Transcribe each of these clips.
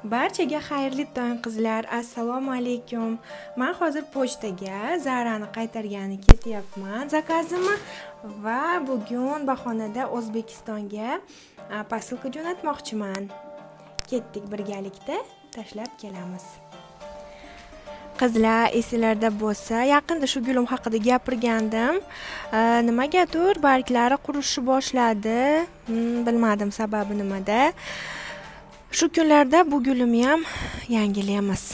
Barchaga xayrli tong qizlar. Assalomu alaykum. Men hozir pochtaga Zarani qaytargani ketyapman zakazimni va bugun bahonada O'zbekistonga posilka jo'natmoqchiman. Ketdik birgalikda, tashlab kelamiz. Qizlar, esinglarda bo'lsa, yaqinda shu gulim haqida gapirgandim. Nimagadir barglari qurishni boshladi. Bilmadim sababi nimada. Shu kunlarda bu gulimni ham yangilaymiz.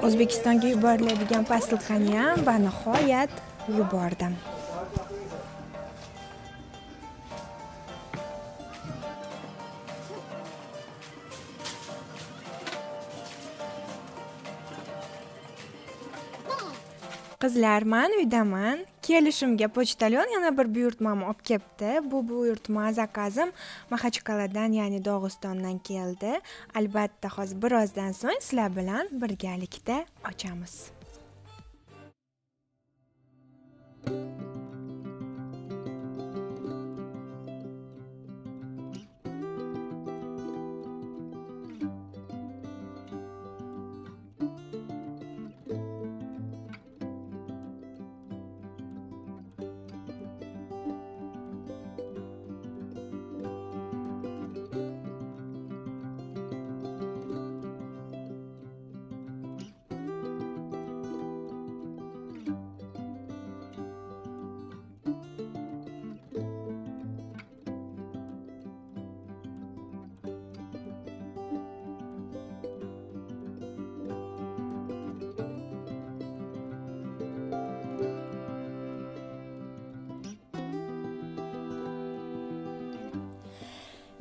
O'zbekistonga yuboriladigan posilkani ham va nihoyat yubordim. Qizlar, men uydaman. Kelishimga pochtalyon yana bir buyurtmamni olib kelibdi. Bu buyurtma zakazim Maxachqal'adan, ya'ni Dog'istondan keldi. Albatta, hozir birozdan so'ng sizlar bilan birgalikda ochamiz.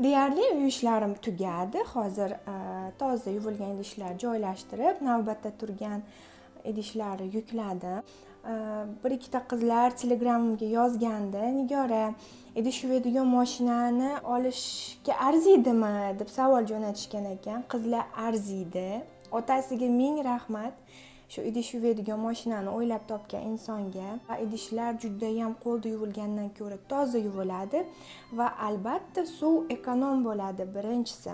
Deyarli uy ishlarim tugadi. Hozir toza yuvilgan idishlar joylashtirib, navbatda turgan idishlarni yukladim. Bir ikkita qizlar Telegramimga yozgandi. Nigora, idish yuvadigan mashinani olishga arziydimi deb savol jo'natishgan ekan. Qizlar, arziydi. Otasiga ming rahmat. Shu idish yuvadigan mashinani o'ylab topgan insonga. Idishlar juda ham qo'lda yuvilgandan ko'ra toza yuviladi va albatta suv ekonom bo'ladi birinchisi.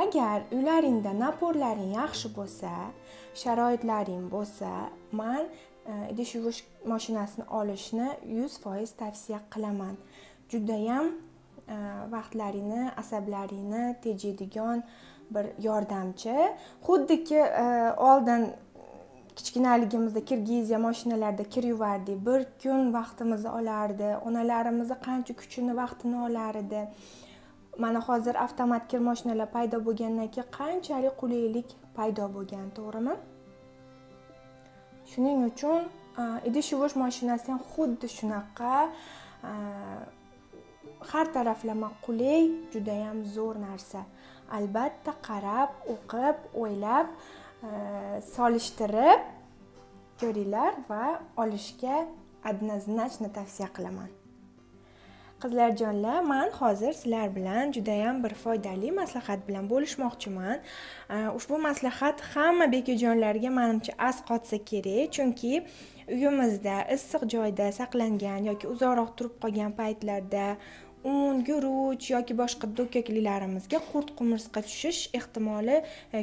Agar uylaringda naporlaring yaxshi bo'lsa, sharoitlaring bo'lsa, men idish yuvish mashinasini olishni 100% tavsiya qilaman. Juda ham vaqtlaringni, asablaringni tejaydigan bir yordamchi. Xuddiki oldin kichkinaligimizda Kirgiziya mashinalarida kir yuvardik. Bir kun vaqtimizni olardi. Onalarimiz qancha kuchini, vaqtini olardi. Mana hozir avtomat kir mashinalar paydo bo'lgandan keyin qanchalik qulaylik paydo bo'lgan, to'g'rimi? Shuning uchun idish yuvish mashinasi ham xuddi shunaqa har taraflama qulay, juda ham zo'r narsa. Albatta qarab, o'qib, o'ylab, solishtirib ko'ringlar va olishga однозначно tavsiya qilaman. Qizlarjonlar, men hozir sizlar bilan juda ham bir foydali maslahat bilan bo'lishmoqchiman. Ushbu maslahat hamma bekajonlarga menimcha as qotsa kerak, chunki uyimizda issiq joyda saqlangan yoki uzoqroq turib qolgan paytlarda un, guruch yoki boshqa do'kaklilarimizga qurt qumursqa tushish ehtimoli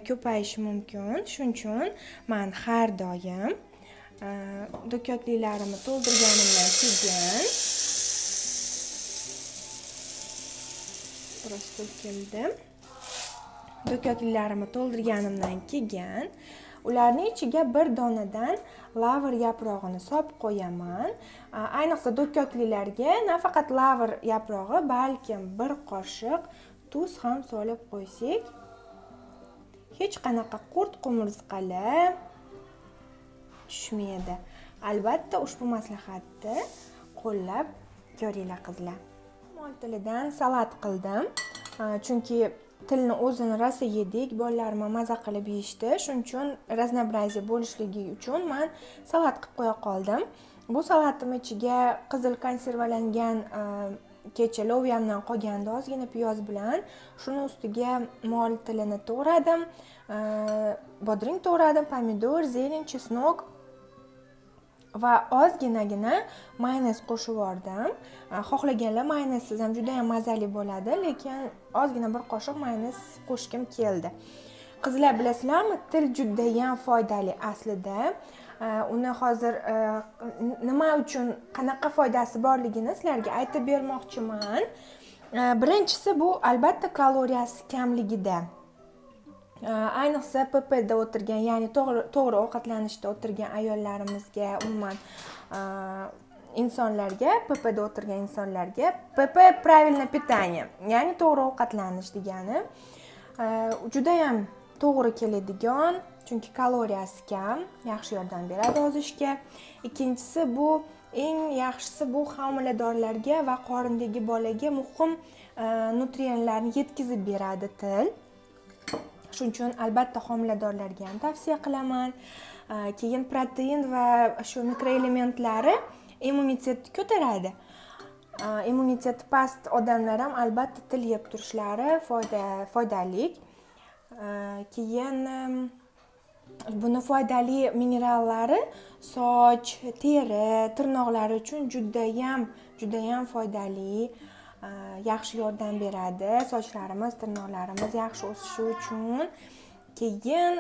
ko'payishi mumkin. Shuning uchun men har doim do'kaklilarimni to'ldirganimdan keyin biroz to'kildi. do'kaklilarimni to'ldirganimdan keyin ularning ichiga bir donadan lavr yaprog'ini solib qo'yaman. Ayniqsa do'kaklilarga nafaqat lavr yaprog'i, balkim bir qoshiq tuz ham solib qo'ysak, hech qanaqa qurt qumursqalar tushmaydi. Albatta ushbu maslahatni qo'llab ko'ringlar qizlar. Mol tilidan salat qildim. Chunki tilni o'zini rosa yedik, bolalarim maza qilib yeyishdi. Shuning uchun raznoобразие bo'lishligi uchun men salat qilib qo'ya qoldim. Bu salatim ichiga qizil konservalangan kecha lovyamdan qolganda ozgina piyoz bilan shuni ustiga mol tilini to'g'radim, bodring to'g'radim, pomidor, zelen, chesnok va ozginagina mayonez qo'shib yubordim. Xohlaganlar mayonezsiz ham juda ham mazali bo'ladi, lekin ozgina bir qoshiq mayonez qo'shkim keldi. Qizlar, bilasizlarmi, til juda ham foydali aslida. Uni hozir nima uchun, qanaqa foydasi borligini sizlarga aytib bermoqchiman. Birinchisi bu albatta kaloriyasi kamligida. Ayniqsa PPda o'tirgan, ya'ni to'g'ri ovqatlanishda o'tirgan ayollarimizga, umuman insonlarga, PPda o'tirgan insonlarga, PP правильное питание, ya'ni to'g'ri ovqatlanish degani. Juda ham to'g'ri keladigan, chunki kaloriyasi kam, yaxshi yordam beradi ozishga. Ikkinchisi, bu eng yaxshisi, bu homiladorlarga va qorindagi bolaga muhim nutrientlarni yetkazib beradi til. Shuning uchun albatta homiladorlarga ham tavsiya qilaman. Keyin protein va shu mikroelementlari immunitetni ko'taradi. Immuniteti past odamlar ham albatta til yeb turishlari foydali. Keyin buni foydali minerallari soch, teri, tirnoqlar uchun juda ham foydali. Yaxshi yordam beradi. Sochlarimiz, tirnoqlarimiz yaxshi o'sishi uchun. Keyin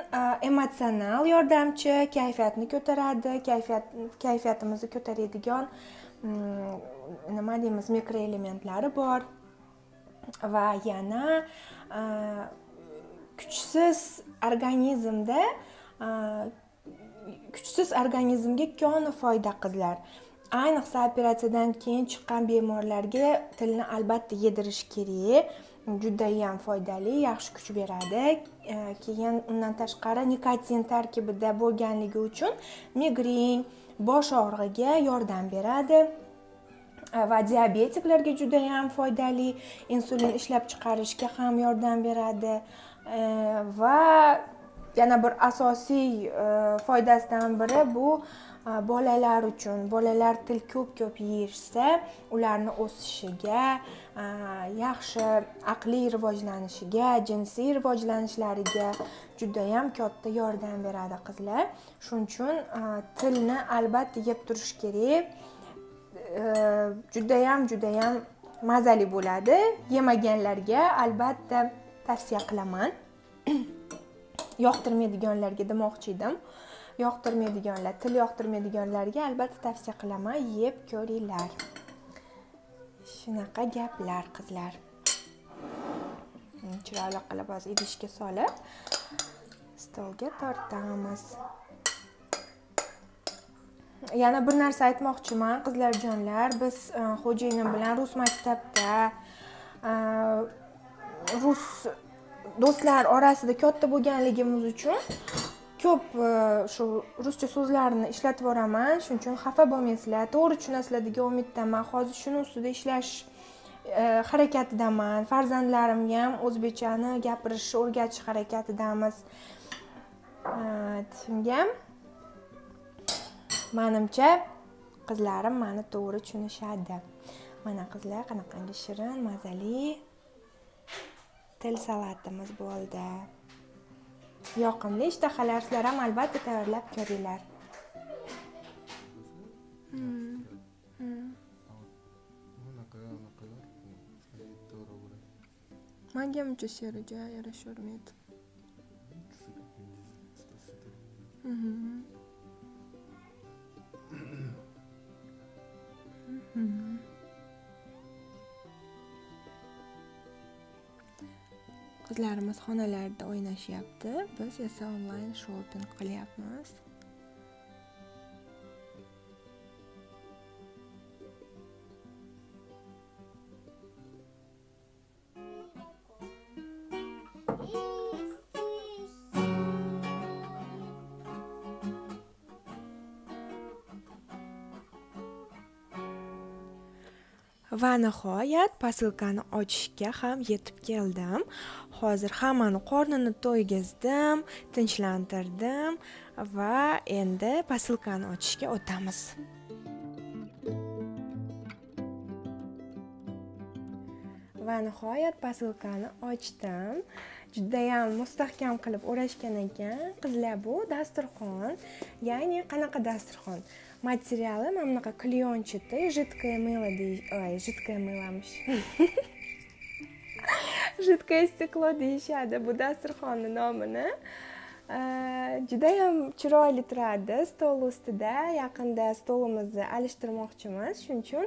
emotsional yordamchi, kayfiyatni ko'taradi. Kayfiyatimizni ko'taradigan nima deymiz, mikroelementlari bor. Va yana kuchsiz organizmga koni foyda qizlar. Ayniqsa operatsiyadan keyin chiqqan bemorlarga tilni albatta yedirish kerak. Juda ham foydali, yaxshi kuch beradi. Keyin undan tashqari nikotin tarkibida bo'lganligi uchun migren, bosh og'rig'iga yordam beradi. Va diabetiklarga juda ham foydali, insulin ishlab chiqarishga ham yordam beradi. Va yana bir asosiy foydasidan biri bu bolalar uchun. Bolalar til ko'p yeyishsa, ularni o'sishiga, yaxshi aqliy rivojlanishiga, jinsiy rivojlanishlariga juda ham katta yordam beradi qizlar. Shuning uchun tilni albatta yeb turish kerak. Juda ham mazali bo'ladi. Yemaganlarga albatta tavsiya qilaman. Yoqtirmaydiganlarga demoqchi edim. Til yoqtirmaydiganlarga albatta tavsiya qilaman, yeb ko'ringlar. Shunaqa gaplar qizlar. Chiroyli qilib hozir idishga solib stolga tortamiz. Yana bir narsa aytmoqchiman, qizlarjonlar. Biz xo'jayinim bilan rus maktabda rus do'stlar orasida katta bo'lganligimiz uchun ko'p shu ruscha so'zlarni ishlatib boraman. Shuning uchun xafa bo'lmaysizlar, to'g'ri tushunasizlar degan umiddaman. Hozir shuni ustida ishlash harakatidaman. Farzandlarimga ham o'zbekchani gapirishni o'rgatish harakatidamiz. Shunga menimcha qizlarim meni to'g'ri tushunishadi. Mana qizlar, qanaqangi shirin, mazali til salatimiz bo'ldi. Yoqimli ishtahalar, sizlar ham albatta tayyorlab ko'ringlar. Menga uncha seriga yarashavermaydi. Qizlarimiz xonalarida o'ynashyapti, biz esa onlayn shopping qilyapmiz. Va nihoyat posilkani ochishga ham yetib keldim. Hozir hammani qornini to'ygizdim, tinchlantirdim va endi posilkani ochishga o'tamiz. Va nihoyat posilkani ochdim. Juda ham mustahkam qilib o'rashgan ekan. Qizlar, bu dasturxon. Ya'ni qanaqa dasturxon? Materiali mana bunaqa kleyonchati, жидкое мыло жидкое мылоmish. Жидкое стекло deyishadi bu dasturxonning nomini. Juda ham chiroyli turadi stol ustida. Yaqinda stolimizni alishtirmoqchimiz. Shuning uchun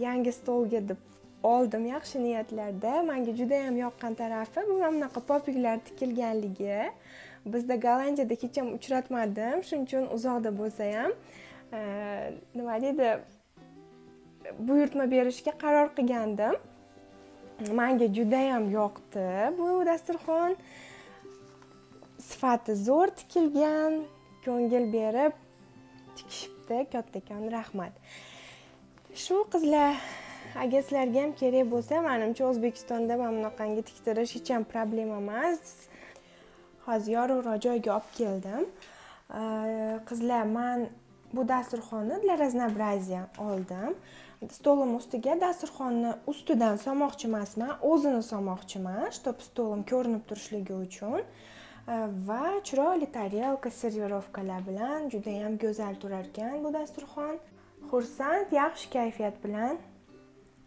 yangi stolga deb oldim yaxshi niyatlarda. Menga juda ham yoqqan tarafi bu mana bunaqa popiklar tikilganligi. Bizda Gollandiyada hech ham uchratmadim. Shuning uchun uzoqda bo'lsa ham nima deydi, buyurtma berishga qaror qilgandim. Menga juda ham yoqdi bu dasturxon. Sifati zo'r tikilgan, ko'ngil berib tikishibdi. Kattakon rahmat. Shu qizlar, agar sizlarga ham kerak bo'lsa, menimcha O'zbekistonda mana bunaqangi tiktirish hech ham problema emas. Hozir yorug'roq joyga olib keldim. Qizlar, men bu dasturxonni для разнообразия oldim. Stolim ustiga dasturxonni ustidan solmoqchi emasman, o'zini solmoqchiman, чтобы stolim ko'rinib turishligi uchun. Va chiroyli tarelka, servirovkalar bilan juda ham go'zal turar ekan bu dasturxon. Xursand, yaxshi kayfiyat bilan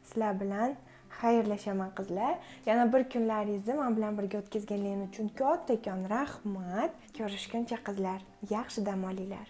sizlar bilan xayrlashaman qizlar. Yana bir kunlaringizni men bilan birga o'tkazganligingiz uchun kattakon rahmat. Ko'rishguncha qizlar, yaxshi dam olinglar.